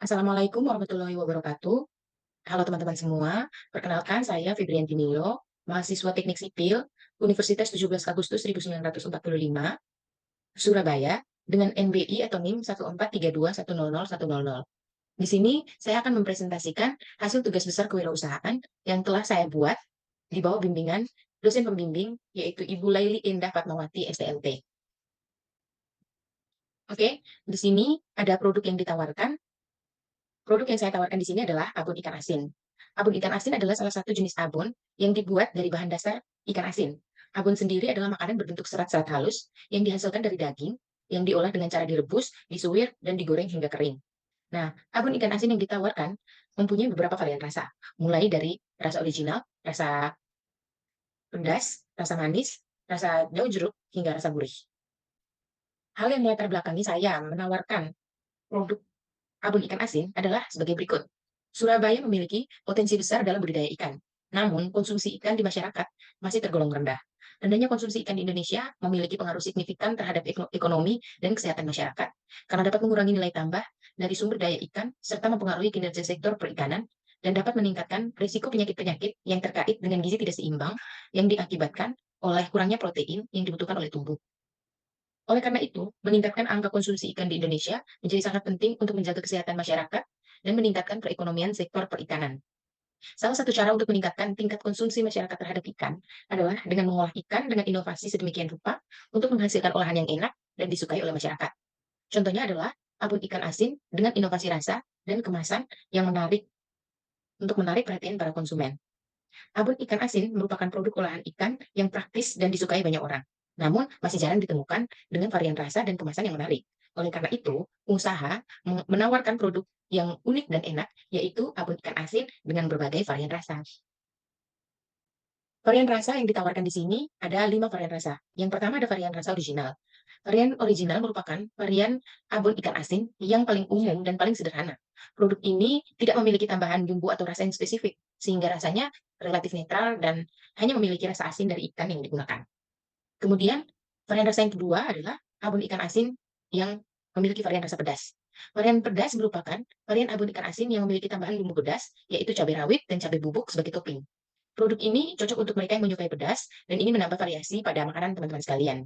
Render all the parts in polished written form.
Assalamualaikum warahmatullahi wabarakatuh. Halo teman-teman semua, perkenalkan saya Febrianti Milo, mahasiswa Teknik Sipil, Universitas 17 Agustus 1945, Surabaya, dengan NBI atau NIM 14321001000. Di sini saya akan mempresentasikan hasil tugas besar kewirausahaan yang telah saya buat di bawah bimbingan dosen pembimbing, yaitu Ibu Laili Indah Fatmawati, STMT. Oke, di sini ada produk yang ditawarkan. Produk yang saya tawarkan di sini adalah abon ikan asin. Abon ikan asin adalah salah satu jenis abon yang dibuat dari bahan dasar ikan asin. Abon sendiri adalah makanan berbentuk serat-serat halus yang dihasilkan dari daging, yang diolah dengan cara direbus, disuwir, dan digoreng hingga kering. Nah, abon ikan asin yang ditawarkan mempunyai beberapa varian rasa, mulai dari rasa original, rasa pedas, rasa manis, rasa daun jeruk, hingga rasa gurih. Hal yang melatar belakangi saya menawarkan produk abon ikan asin adalah sebagai berikut. Surabaya memiliki potensi besar dalam budidaya ikan. Namun, konsumsi ikan di masyarakat masih tergolong rendah. Rendahnya konsumsi ikan di Indonesia memiliki pengaruh signifikan terhadap ekonomi dan kesehatan masyarakat, karena dapat mengurangi nilai tambah dari sumber daya ikan serta mempengaruhi kinerja sektor perikanan dan dapat meningkatkan risiko penyakit-penyakit yang terkait dengan gizi tidak seimbang yang diakibatkan oleh kurangnya protein yang dibutuhkan oleh tubuh. Oleh karena itu, meningkatkan angka konsumsi ikan di Indonesia menjadi sangat penting untuk menjaga kesehatan masyarakat dan meningkatkan perekonomian sektor perikanan. Salah satu cara untuk meningkatkan tingkat konsumsi masyarakat terhadap ikan adalah dengan mengolah ikan dengan inovasi sedemikian rupa untuk menghasilkan olahan yang enak dan disukai oleh masyarakat. Contohnya adalah abon ikan asin dengan inovasi rasa dan kemasan yang menarik untuk menarik perhatian para konsumen. Abon ikan asin merupakan produk olahan ikan yang praktis dan disukai banyak orang. Namun, masih jarang ditemukan dengan varian rasa dan kemasan yang menarik. Oleh karena itu, usaha menawarkan produk yang unik dan enak, yaitu abon ikan asin dengan berbagai varian rasa. Varian rasa yang ditawarkan di sini ada 5 varian rasa. Yang pertama ada varian rasa original. Varian original merupakan varian abon ikan asin yang paling umum dan paling sederhana. Produk ini tidak memiliki tambahan bumbu atau rasa yang spesifik, sehingga rasanya relatif netral dan hanya memiliki rasa asin dari ikan yang digunakan. Kemudian, varian rasa yang kedua adalah abon ikan asin yang memiliki varian rasa pedas. Varian pedas merupakan varian abon ikan asin yang memiliki tambahan bumbu pedas, yaitu cabai rawit dan cabai bubuk sebagai topping. Produk ini cocok untuk mereka yang menyukai pedas dan ingin menambah variasi pada makanan teman-teman sekalian.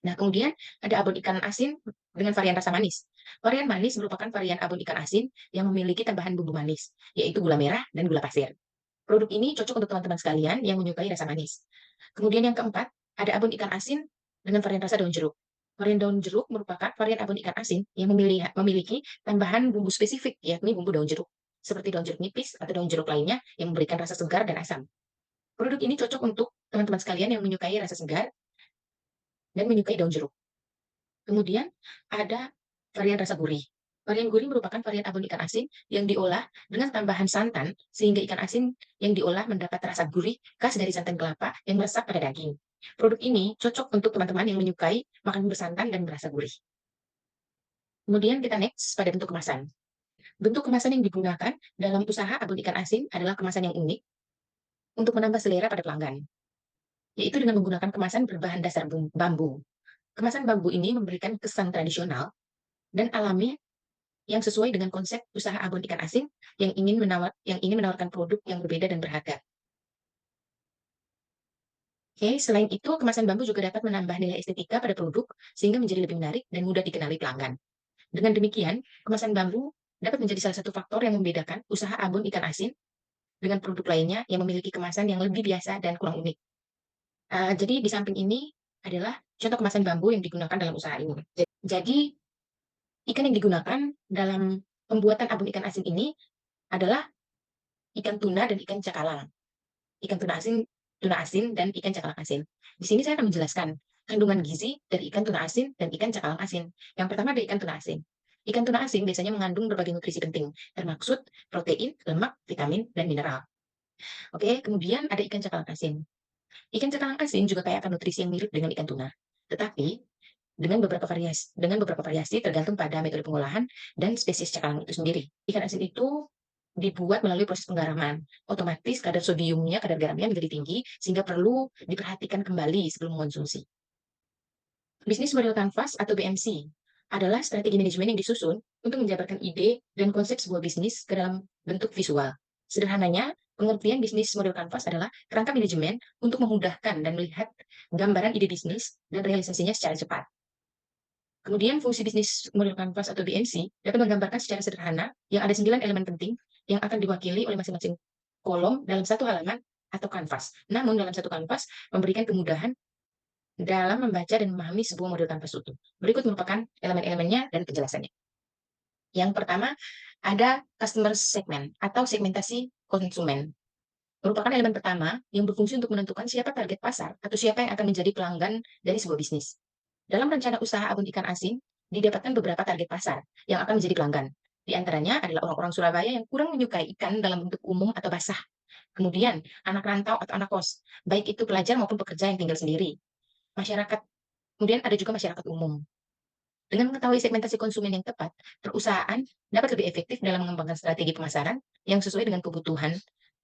Nah, kemudian ada abon ikan asin dengan varian rasa manis. Varian manis merupakan varian abon ikan asin yang memiliki tambahan bumbu manis, yaitu gula merah dan gula pasir. Produk ini cocok untuk teman-teman sekalian yang menyukai rasa manis. Kemudian yang keempat, ada abon ikan asin dengan varian rasa daun jeruk. Varian daun jeruk merupakan varian abon ikan asin yang memiliki tambahan bumbu spesifik, yakni bumbu daun jeruk, seperti daun jeruk nipis atau daun jeruk lainnya yang memberikan rasa segar dan asam. Produk ini cocok untuk teman-teman sekalian yang menyukai rasa segar dan menyukai daun jeruk. Kemudian ada varian rasa gurih. Varian gurih merupakan varian abon ikan asin yang diolah dengan tambahan santan sehingga ikan asin yang diolah mendapat rasa gurih khas dari santan kelapa yang meresap pada daging. Produk ini cocok untuk teman-teman yang menyukai makanan bersantan dan berasa gurih. Kemudian kita next pada bentuk kemasan. Bentuk kemasan yang digunakan dalam usaha abon ikan asin adalah kemasan yang unik untuk menambah selera pada pelanggan, yaitu dengan menggunakan kemasan berbahan dasar bambu. Kemasan bambu ini memberikan kesan tradisional dan alami yang sesuai dengan konsep usaha abon ikan asin yang ingin menawarkan produk yang berbeda dan berharga. Oke, selain itu, kemasan bambu juga dapat menambah nilai estetika pada produk sehingga menjadi lebih menarik dan mudah dikenali pelanggan. Dengan demikian, kemasan bambu dapat menjadi salah satu faktor yang membedakan usaha abon ikan asin dengan produk lainnya yang memiliki kemasan yang lebih biasa dan kurang unik. Jadi di samping ini adalah contoh kemasan bambu yang digunakan dalam usaha ini. Jadi ikan yang digunakan dalam pembuatan abon ikan asin ini adalah ikan tuna dan ikan cakalang. Ikan tuna asin dan ikan cakalang asin. Di sini saya akan menjelaskan kandungan gizi dari ikan tuna asin dan ikan cakalang asin. Yang pertama ada ikan tuna asin. Ikan tuna asin biasanya mengandung berbagai nutrisi penting, termaksud protein, lemak, vitamin, dan mineral. Oke, kemudian ada ikan cakalang asin. Ikan cakalang asin juga kaya akan nutrisi yang mirip dengan ikan tuna. Tetapi dengan beberapa variasi tergantung pada metode pengolahan dan spesies cakalang itu sendiri. Ikan asin itu dibuat melalui proses penggaraman. Otomatis kadar garamnya menjadi tinggi sehingga perlu diperhatikan kembali sebelum mengonsumsi. Bisnis model kanvas atau BMC adalah strategi manajemen yang disusun untuk menjabarkan ide dan konsep sebuah bisnis ke dalam bentuk visual. Sederhananya, pengertian bisnis model kanvas adalah kerangka manajemen untuk memudahkan dan melihat gambaran ide bisnis dan realisasinya secara cepat. Kemudian fungsi bisnis model kanvas atau BMC dapat menggambarkan secara sederhana yang ada 9 elemen penting yang akan diwakili oleh masing-masing kolom dalam satu halaman atau kanvas. Namun dalam satu kanvas memberikan kemudahan dalam membaca dan memahami sebuah model kanvas utuh. Berikut merupakan elemen-elemennya dan penjelasannya. Yang pertama, ada customer segment atau segmentasi konsumen. Merupakan elemen pertama yang berfungsi untuk menentukan siapa target pasar atau siapa yang akan menjadi pelanggan dari sebuah bisnis. Dalam rencana usaha abon ikan asin, didapatkan beberapa target pasar yang akan menjadi pelanggan. Di antaranya adalah orang-orang Surabaya yang kurang menyukai ikan dalam bentuk umum atau basah. Kemudian, anak rantau atau anak kos, baik itu pelajar maupun pekerja yang tinggal sendiri. Masyarakat, kemudian ada juga masyarakat umum. Dengan mengetahui segmentasi konsumen yang tepat, perusahaan dapat lebih efektif dalam mengembangkan strategi pemasaran yang sesuai dengan kebutuhan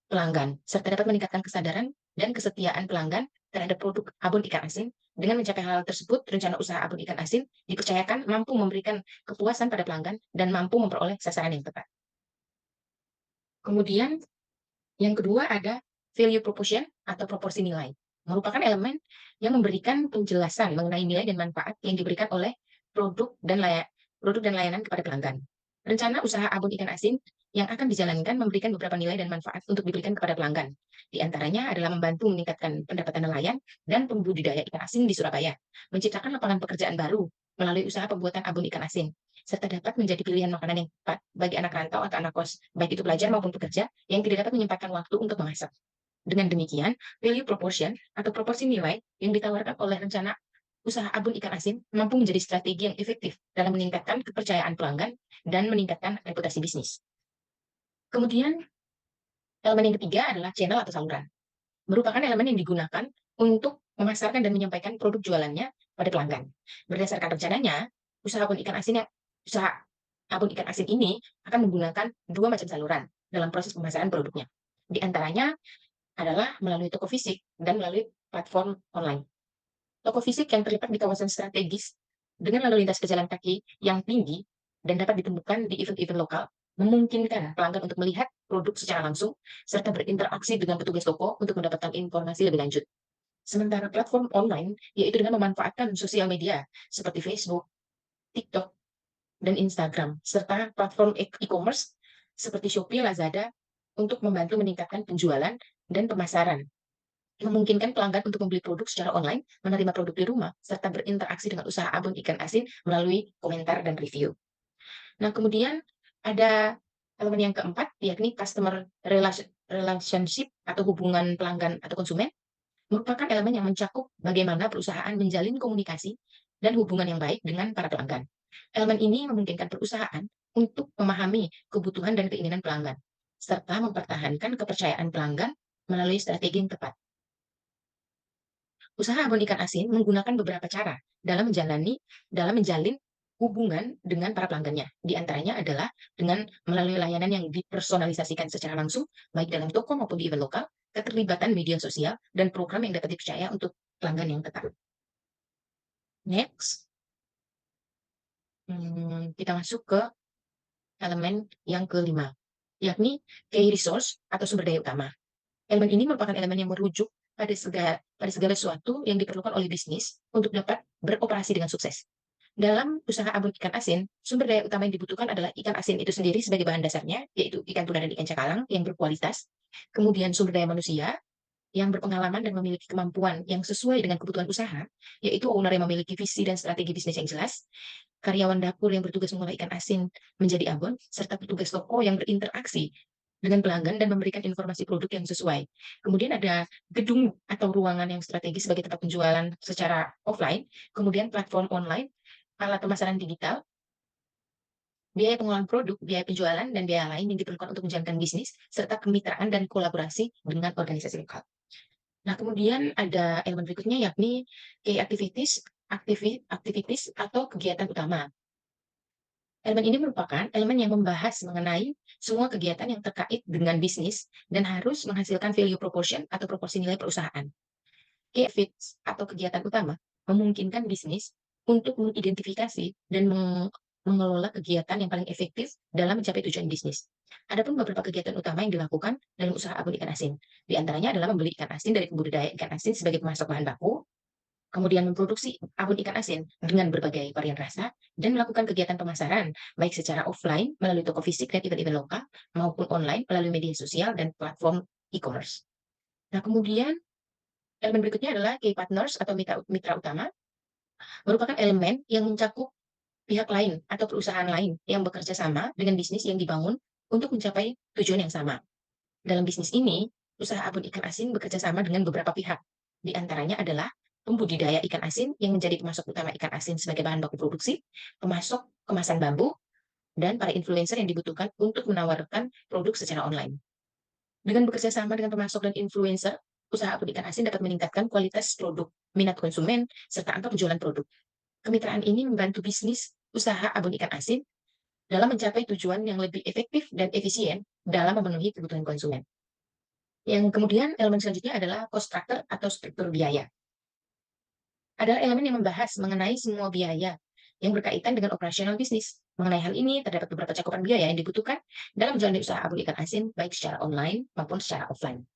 pelanggan, serta dapat meningkatkan kesadaran dan kesetiaan pelanggan terhadap produk abon ikan asin. Dengan mencapai hal tersebut, rencana usaha abon ikan asin dipercayakan mampu memberikan kepuasan pada pelanggan dan mampu memperoleh sasaran yang tepat. Kemudian, yang kedua ada value proposition atau proporsi nilai. Merupakan elemen yang memberikan penjelasan mengenai nilai dan manfaat yang diberikan oleh produk dan layanan kepada pelanggan. Rencana usaha abon ikan asin yang akan dijalankan memberikan beberapa nilai dan manfaat untuk diberikan kepada pelanggan. Di antaranya adalah membantu meningkatkan pendapatan nelayan dan pembudidaya ikan asin di Surabaya, menciptakan lapangan pekerjaan baru melalui usaha pembuatan abon ikan asin, serta dapat menjadi pilihan makanan yang tepat bagi anak rantau atau anak kos, baik itu pelajar maupun pekerja yang tidak dapat menyempatkan waktu untuk memasak. Dengan demikian, value proportion atau proporsi nilai yang ditawarkan oleh rencana usaha abon ikan asin mampu menjadi strategi yang efektif dalam meningkatkan kepercayaan pelanggan dan meningkatkan reputasi bisnis. Kemudian, elemen yang ketiga adalah channel atau saluran. Merupakan elemen yang digunakan untuk memasarkan dan menyampaikan produk jualannya pada pelanggan. Berdasarkan rencananya, usaha abon ikan asin usaha abon ikan asin ini akan menggunakan dua macam saluran dalam proses pemasaran produknya. Di antaranya adalah melalui toko fisik dan melalui platform online. Toko fisik yang terletak di kawasan strategis dengan lalu lintas pejalan kaki yang tinggi dan dapat ditemukan di event-event lokal, memungkinkan pelanggan untuk melihat produk secara langsung serta berinteraksi dengan petugas toko untuk mendapatkan informasi lebih lanjut. Sementara platform online, yaitu dengan memanfaatkan sosial media seperti Facebook, TikTok, dan Instagram, serta platform e-commerce seperti Shopee, Lazada, untuk membantu meningkatkan penjualan dan pemasaran, memungkinkan pelanggan untuk membeli produk secara online, menerima produk di rumah, serta berinteraksi dengan usaha abon ikan asin melalui komentar dan review. Nah, kemudian ada elemen yang keempat, yakni customer relationship atau hubungan pelanggan atau konsumen, merupakan elemen yang mencakup bagaimana perusahaan menjalin komunikasi dan hubungan yang baik dengan para pelanggan. Elemen ini memungkinkan perusahaan untuk memahami kebutuhan dan keinginan pelanggan, serta mempertahankan kepercayaan pelanggan melalui strategi yang tepat. Usaha abon ikan asin menggunakan beberapa cara dalam menjalin hubungan dengan para pelanggannya. Di antaranya adalah dengan melalui layanan yang dipersonalisasikan secara langsung, baik dalam toko maupun di event lokal, keterlibatan media sosial, dan program yang dapat dipercaya untuk pelanggan yang tetap. Next, kita masuk ke elemen yang kelima, yakni key resource atau sumber daya utama. Elemen ini merupakan elemen yang merujuk pada segala sesuatu yang diperlukan oleh bisnis untuk dapat beroperasi dengan sukses. Dalam usaha abon ikan asin, sumber daya utama yang dibutuhkan adalah ikan asin itu sendiri sebagai bahan dasarnya, yaitu ikan tuna dan ikan cakalang yang berkualitas. Kemudian sumber daya manusia yang berpengalaman dan memiliki kemampuan yang sesuai dengan kebutuhan usaha, yaitu owner yang memiliki visi dan strategi bisnis yang jelas, karyawan dapur yang bertugas mengolah ikan asin menjadi abon, serta petugas toko yang berinteraksi dengan pelanggan dan memberikan informasi produk yang sesuai. Kemudian ada gedung atau ruangan yang strategis sebagai tempat penjualan secara offline, kemudian platform online, alat pemasaran digital, biaya pengolahan produk, biaya penjualan, dan biaya lain yang diperlukan untuk menjalankan bisnis, serta kemitraan dan kolaborasi dengan organisasi lokal. Nah, kemudian ada elemen berikutnya yakni key activities, activities atau kegiatan utama. Elemen ini merupakan elemen yang membahas mengenai semua kegiatan yang terkait dengan bisnis dan harus menghasilkan value proportion atau proporsi nilai perusahaan. Key activities atau kegiatan utama memungkinkan bisnis untuk mengidentifikasi dan mengelola kegiatan yang paling efektif dalam mencapai tujuan bisnis. Adapun beberapa kegiatan utama yang dilakukan dalam usaha abon ikan asin, di antaranya adalah membeli ikan asin dari pembudidaya ikan asin sebagai pemasok bahan baku, kemudian memproduksi abon ikan asin dengan berbagai varian rasa, dan melakukan kegiatan pemasaran, baik secara offline melalui toko fisik dan event-event lokal, maupun online melalui media sosial dan platform e-commerce. Nah, kemudian elemen berikutnya adalah key partners atau mitra, mitra utama, merupakan elemen yang mencakup pihak lain atau perusahaan lain yang bekerja sama dengan bisnis yang dibangun untuk mencapai tujuan yang sama. Dalam bisnis ini, usaha abon ikan asin bekerja sama dengan beberapa pihak. Di antaranya adalah pembudidaya ikan asin yang menjadi pemasok utama ikan asin sebagai bahan baku produksi, pemasok kemasan bambu, dan para influencer yang dibutuhkan untuk menawarkan produk secara online. Dengan bekerja sama dengan pemasok dan influencer, usaha abon ikan asin dapat meningkatkan kualitas produk, minat konsumen, serta angka penjualan produk. Kemitraan ini membantu bisnis usaha abon ikan asin dalam mencapai tujuan yang lebih efektif dan efisien dalam memenuhi kebutuhan konsumen. Yang kemudian elemen selanjutnya adalah cost structure atau struktur biaya. Adalah elemen yang membahas mengenai semua biaya yang berkaitan dengan operasional bisnis. Mengenai hal ini, terdapat beberapa cakupan biaya yang dibutuhkan dalam menjalani usaha abon ikan asin, baik secara online maupun secara offline.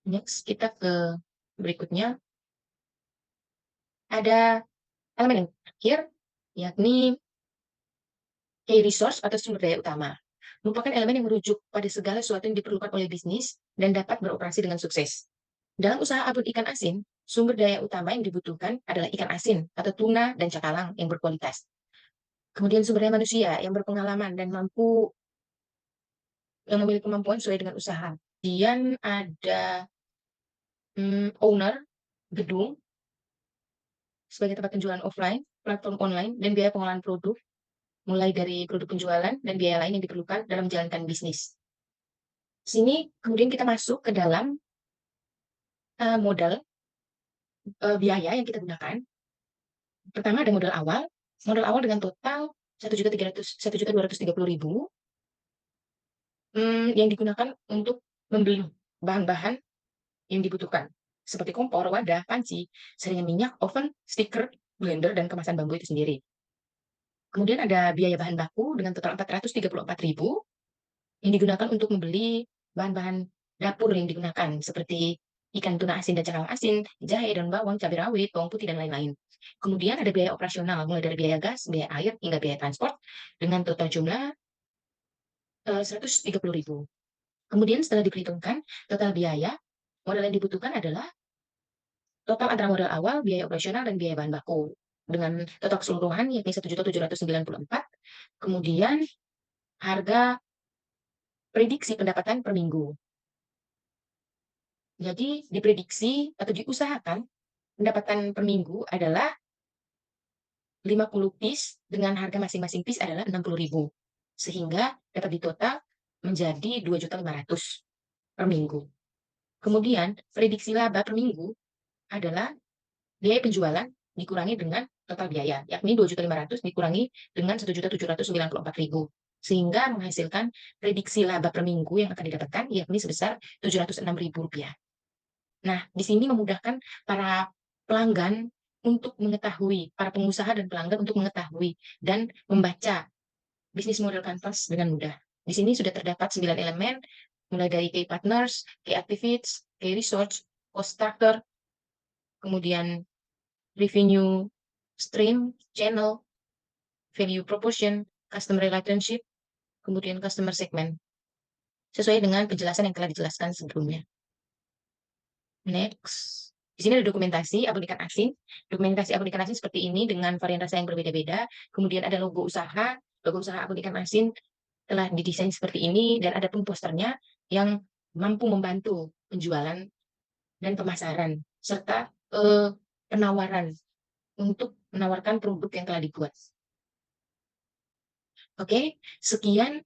Next, kita ke berikutnya. Ada elemen yang terakhir, yakni key resource atau sumber daya utama. Merupakan elemen yang merujuk pada segala sesuatu yang diperlukan oleh bisnis dan dapat beroperasi dengan sukses. Dalam usaha abon ikan asin, sumber daya utama yang dibutuhkan adalah ikan asin atau tuna dan cakalang yang berkualitas. Kemudian sumber daya manusia yang berpengalaman dan yang memiliki kemampuan sesuai dengan usaha. Kemudian ada owner gedung sebagai tempat penjualan offline, platform online, dan biaya pengolahan produk, mulai dari produk penjualan dan biaya lain yang diperlukan dalam menjalankan bisnis. Sini kemudian kita masuk ke dalam modal biaya yang kita gunakan. Pertama ada modal awal dengan total 1.230.000 yang digunakan untuk membeli bahan-bahan yang dibutuhkan, seperti kompor, wadah, panci, saringan minyak, oven, stiker, blender, dan kemasan bambu itu sendiri. Kemudian ada biaya bahan baku dengan total 434.000 yang digunakan untuk membeli bahan-bahan dapur yang digunakan, seperti ikan tuna asin dan cakalang asin, jahe, daun bawang, cabai rawit, bawang putih, dan lain-lain. Kemudian ada biaya operasional, mulai dari biaya gas, biaya air, hingga biaya transport, dengan total jumlah 130.000. Kemudian setelah diperhitungkan total biaya, modal yang dibutuhkan adalah total antara modal awal, biaya operasional, dan biaya bahan baku. Dengan total keseluruhan yakni 1.794.000. Kemudian harga prediksi pendapatan per minggu. Jadi diprediksi atau diusahakan pendapatan per minggu adalah 50 piece dengan harga masing-masing piece adalah 60.000. Sehingga dapat ditotal menjadi 2.500.000 per minggu. Kemudian prediksi laba per minggu adalah biaya penjualan dikurangi dengan total biaya, yakni 2.500.000 dikurangi dengan 1.794.000, sehingga menghasilkan prediksi laba per minggu yang akan didapatkan yakni sebesar Rp706.000. Nah, di sini memudahkan para pelanggan untuk mengetahui, para pengusaha dan pelanggan untuk mengetahui dan membaca bisnis model canvas dengan mudah. Di sini sudah terdapat 9 elemen, mulai dari key partners, key activities, key resource, cost structure, kemudian revenue stream, channel, value proportion, customer relationship, kemudian customer segment, sesuai dengan penjelasan yang telah dijelaskan sebelumnya. Next. Di sini ada dokumentasi abon ikan asin. Dokumentasi abon ikan asin seperti ini dengan varian rasa yang berbeda-beda. Kemudian ada logo usaha. Logo usaha abon ikan asin telah didesain seperti ini dan ada pun posternya yang mampu membantu penjualan dan pemasaran serta penawaran untuk menawarkan produk yang telah dibuat. Oke, sekian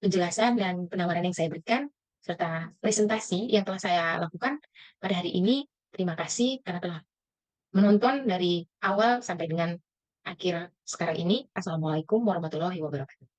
penjelasan dan penawaran yang saya berikan serta presentasi yang telah saya lakukan pada hari ini. Terima kasih karena telah menonton dari awal sampai dengan akhir sekarang ini. Assalamualaikum warahmatullahi wabarakatuh.